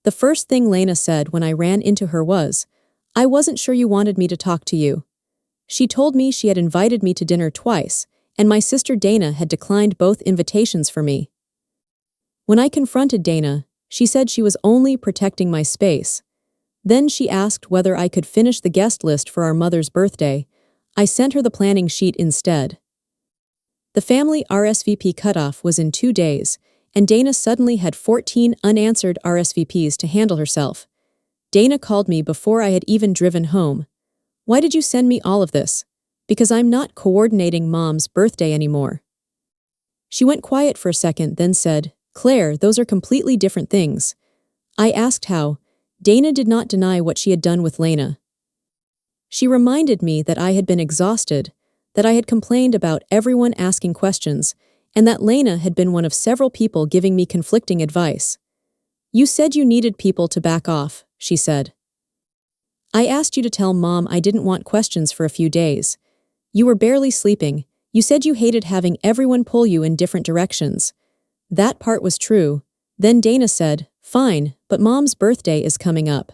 The first thing Lena said when I ran into her was, "I wasn't sure you wanted me to talk to you." She told me she had invited me to dinner twice, and my sister Dana had declined both invitations for me. When I confronted Dana, she said she was only protecting my space. Then she asked whether I could finish the guest list for our mother's birthday. I sent her the planning sheet instead. The family RSVP cutoff was in 2 days, and Dana suddenly had 14 unanswered RSVPs to handle herself. Dana called me before I had even driven home. "Why did you send me all of this?" "Because I'm not coordinating Mom's birthday anymore." She went quiet for a second, then said, "Claire, those are completely different things." I asked how. Dana did not deny what she had done with Lena. She reminded me that I had been exhausted, that I had complained about everyone asking questions, and that Lena had been one of several people giving me conflicting advice. "You said you needed people to back off," she said. "I asked you to tell Mom I didn't want questions for a few days. You were barely sleeping. You said you hated having everyone pull you in different directions." That part was true. Then Dana said, "Fine, but Mom's birthday is coming up.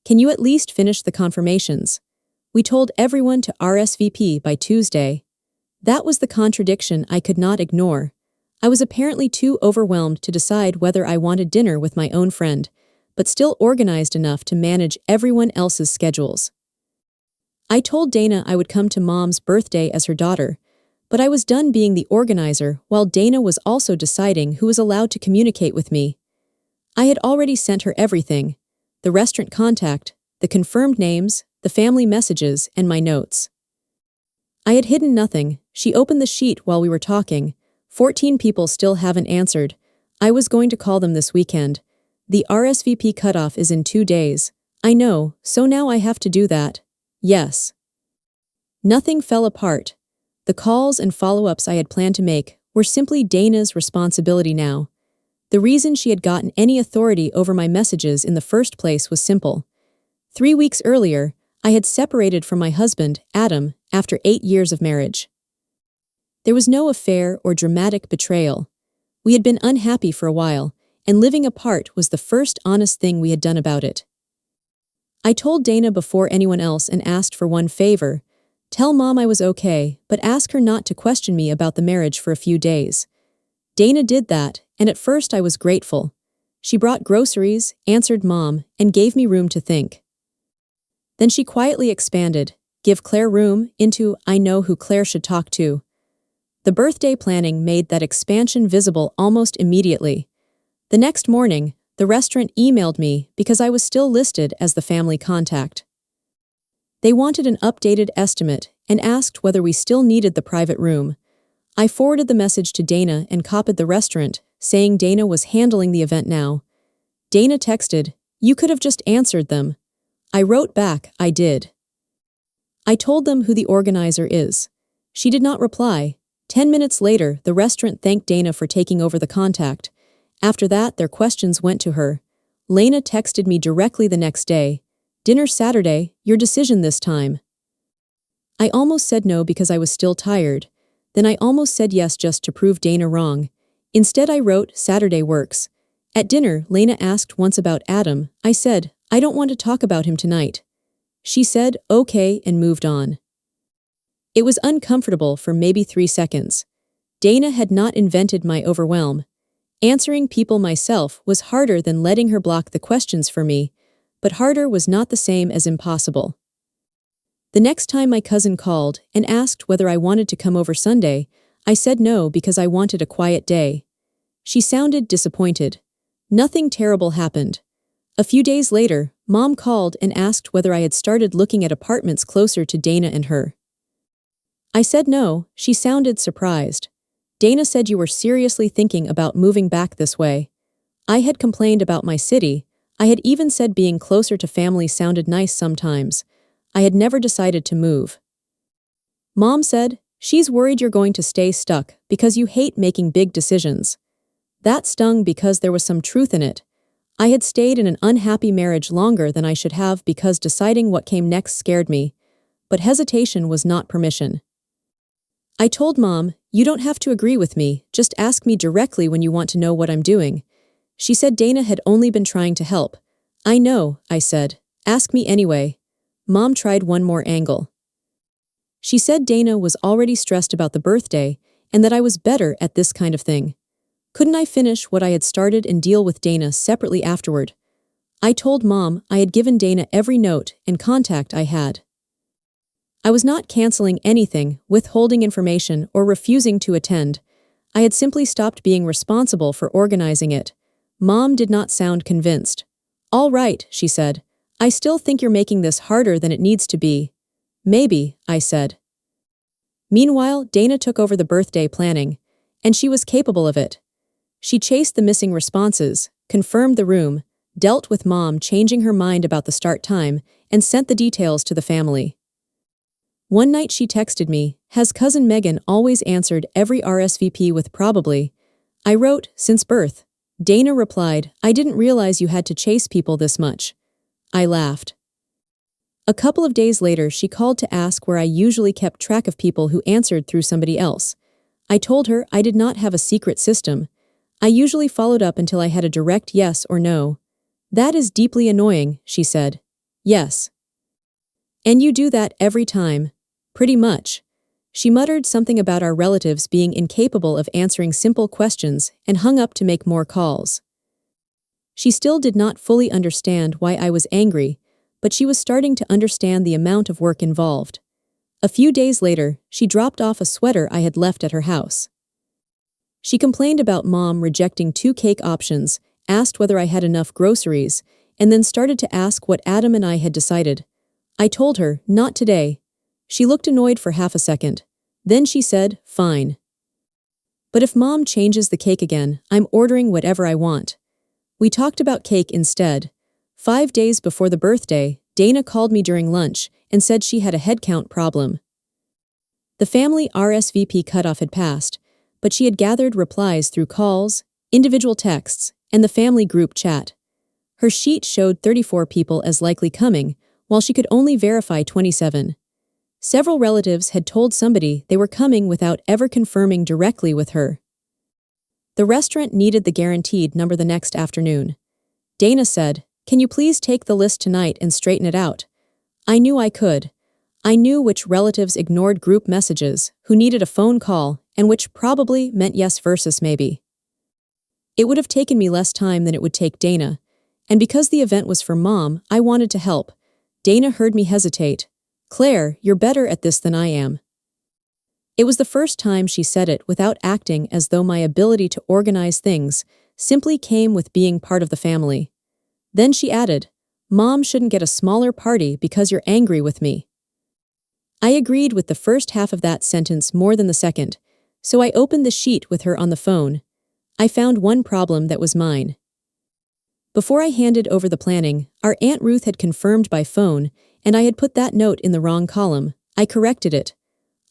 Can you at least finish the confirmations? We told everyone to RSVP by Tuesday." That was the contradiction I could not ignore. I was apparently too overwhelmed to decide whether I wanted dinner with my own friend, but still organized enough to manage everyone else's schedules. I told Dana I would come to Mom's birthday as her daughter, but I was done being the organizer while Dana was also deciding who was allowed to communicate with me. I had already sent her everything: the restaurant contact, the confirmed names, the family messages, and my notes. I had hidden nothing. She opened the sheet while we were talking. 14 people still haven't answered. I was going to call them this weekend. The RSVP cutoff is in 2 days. I know, so now I have to do that. Yes. Nothing fell apart. The calls and follow-ups I had planned to make were simply Dana's responsibility now. The reason she had gotten any authority over my messages in the first place was simple. 3 weeks earlier, I had separated from my husband, Adam, after 8 years of marriage. There was no affair or dramatic betrayal. We had been unhappy for a while, and living apart was the first honest thing we had done about it. I told Dana before anyone else and asked for one favor: tell Mom I was okay, but ask her not to question me about the marriage for a few days. Dana did that, and at first I was grateful. She brought groceries, answered Mom, and gave me room to think. Then she quietly expanded, "Give Claire room," into "I know who Claire should talk to." The birthday planning made that expansion visible almost immediately. The next morning, the restaurant emailed me because I was still listed as the family contact. They wanted an updated estimate and asked whether we still needed the private room. I forwarded the message to Dana and copied the restaurant, saying Dana was handling the event now. Dana texted, "You could have just answered them." I wrote back, "I did. I told them who the organizer is." She did not reply. 10 minutes later, the restaurant thanked Dana for taking over the contact. After that, their questions went to her. Lena texted me directly the next day, "Dinner Saturday, your decision this time." I almost said no because I was still tired. Then I almost said yes just to prove Dana wrong. Instead I wrote, "Saturday works." At dinner, Lena asked once about Adam. I said, "I don't want to talk about him tonight." She said, "Okay," and moved on. It was uncomfortable for maybe 3 seconds. Dana had not invented my overwhelm. Answering people myself was harder than letting her block the questions for me, but harder was not the same as impossible. The next time my cousin called and asked whether I wanted to come over Sunday, I said no because I wanted a quiet day. She sounded disappointed. Nothing terrible happened. A few days later, Mom called and asked whether I had started looking at apartments closer to Dana and her. I said no. She sounded surprised. Dana said you were seriously thinking about moving back this way. I had complained about my city. I had even said being closer to family sounded nice sometimes. I had never decided to move. Mom said, "She's worried you're going to stay stuck because you hate making big decisions." That stung because there was some truth in it. I had stayed in an unhappy marriage longer than I should have because deciding what came next scared me, but hesitation was not permission. I told Mom, "You don't have to agree with me, just ask me directly when you want to know what I'm doing." She said Dana had only been trying to help. I know, I said. Ask me anyway. Mom tried one more angle. She said Dana was already stressed about the birthday and that I was better at this kind of thing. Couldn't I finish what I had started and deal with Dana separately afterward? I told Mom I had given Dana every note and contact I had. I was not canceling anything, withholding information, or refusing to attend. I had simply stopped being responsible for organizing it. Mom did not sound convinced. All right, she said. I still think you're making this harder than it needs to be. Maybe, I said. Meanwhile, Dana took over the birthday planning, and she was capable of it. She chased the missing responses, confirmed the room, dealt with Mom changing her mind about the start time, and sent the details to the family. One night she texted me, "Has cousin Megan always answered every RSVP with probably?" I wrote, "Since birth." Dana replied, "I didn't realize you had to chase people this much." I laughed. A couple of days later, she called to ask where I usually kept track of people who answered through somebody else. I told her I did not have a secret system. I usually followed up until I had a direct yes or no. "That is deeply annoying," she said. "Yes. And you do that every time." "Pretty much." She muttered something about our relatives being incapable of answering simple questions and hung up to make more calls. She still did not fully understand why I was angry, but she was starting to understand the amount of work involved. A few days later, she dropped off a sweater I had left at her house. She complained about Mom rejecting 2 cake options, asked whether I had enough groceries, and then started to ask what Adam and I had decided. I told her, "Not today." She looked annoyed for half a second. Then she said, "Fine. But if Mom changes the cake again, I'm ordering whatever I want." We talked about cake instead. 5 days before the birthday, Dana called me during lunch and said she had a headcount problem. The family RSVP cutoff had passed, but she had gathered replies through calls, individual texts, and the family group chat. Her sheet showed 34 people as likely coming, while she could only verify 27. Several relatives had told somebody they were coming without ever confirming directly with her. The restaurant needed the guaranteed number the next afternoon. Dana said, "Can you please take the list tonight and straighten it out?" I knew I could. I knew which relatives ignored group messages, who needed a phone call, and which probably meant yes versus maybe. It would have taken me less time than it would take Dana, and because the event was for Mom, I wanted to help. Dana heard me hesitate. "Claire, you're better at this than I am." It was the first time she said it without acting as though my ability to organize things simply came with being part of the family. Then she added, "Mom shouldn't get a smaller party because you're angry with me." I agreed with the first half of that sentence more than the second, so I opened the sheet with her on the phone. I found one problem that was mine. Before I handed over the planning, our Aunt Ruth had confirmed by phone, and I had put that note in the wrong column. I corrected it.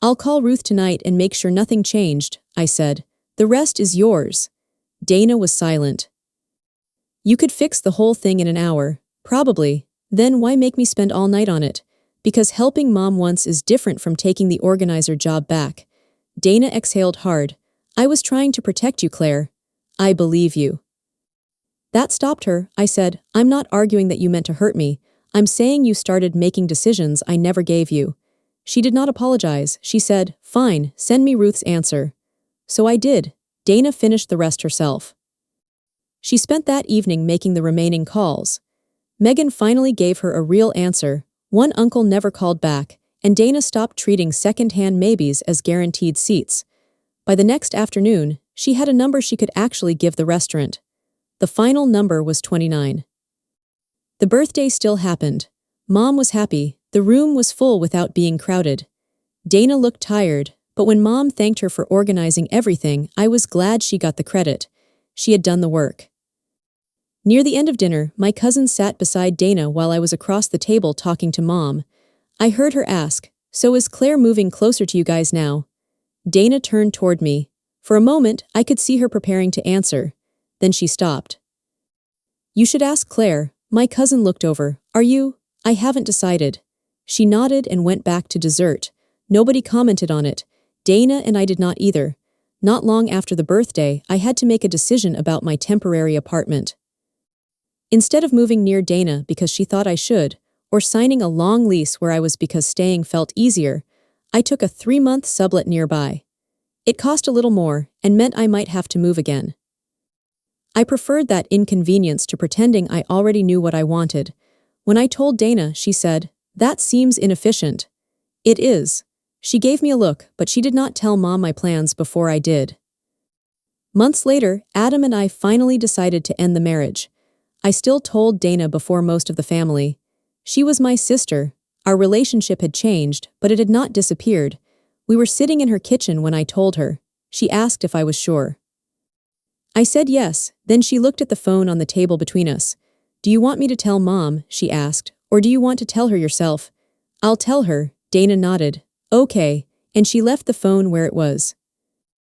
"I'll call Ruth tonight and make sure nothing changed," I said. "The rest is yours." Dana was silent. "You could fix the whole thing in an hour, probably. Then why make me spend all night on it? Because helping Mom once is different from taking the organizer job back." Dana exhaled hard. "I was trying to protect you, Claire." "I believe you." That stopped her. I said, "I'm not arguing that you meant to hurt me. I'm saying you started making decisions I never gave you." She did not apologize. She said, "Fine, send me Ruth's answer." So I did. Dana finished the rest herself. She spent that evening making the remaining calls. Megan finally gave her a real answer. One uncle never called back, and Dana stopped treating second-hand maybes as guaranteed seats. By the next afternoon, she had a number she could actually give the restaurant. The final number was 29. The birthday still happened. Mom was happy. The room was full without being crowded. Dana looked tired, but when Mom thanked her for organizing everything, I was glad she got the credit. She had done the work. Near the end of dinner, my cousin sat beside Dana while I was across the table talking to Mom. I heard her ask, "So is Claire moving closer to you guys now?" Dana turned toward me. For a moment, I could see her preparing to answer. Then she stopped. "You should ask Claire." My cousin looked over. "Are you?" "I haven't decided." She nodded and went back to dessert. Nobody commented on it. Dana and I did not either. not long after the birthday, I had to make a decision about my temporary apartment. Instead of moving near Dana because she thought I should, or signing a long lease where I was because staying felt easier, I took a 3-month sublet nearby. It cost a little more and meant I might have to move again. I preferred that inconvenience to pretending I already knew what I wanted. When I told Dana, she said, "That seems inefficient." It is. She gave me a look, but she did not tell Mom my plans before I did. Months later, Adam and I finally decided to end the marriage. I still told Dana before most of the family. She was my sister. Our relationship had changed, but it had not disappeared. We were sitting in her kitchen when I told her. She asked if I was sure. I said yes, then she looked at the phone on the table between us. "Do you want me to tell Mom?" she asked, "or do you want to tell her yourself?" "I'll tell her," Dana nodded. "Okay," and she left the phone where it was.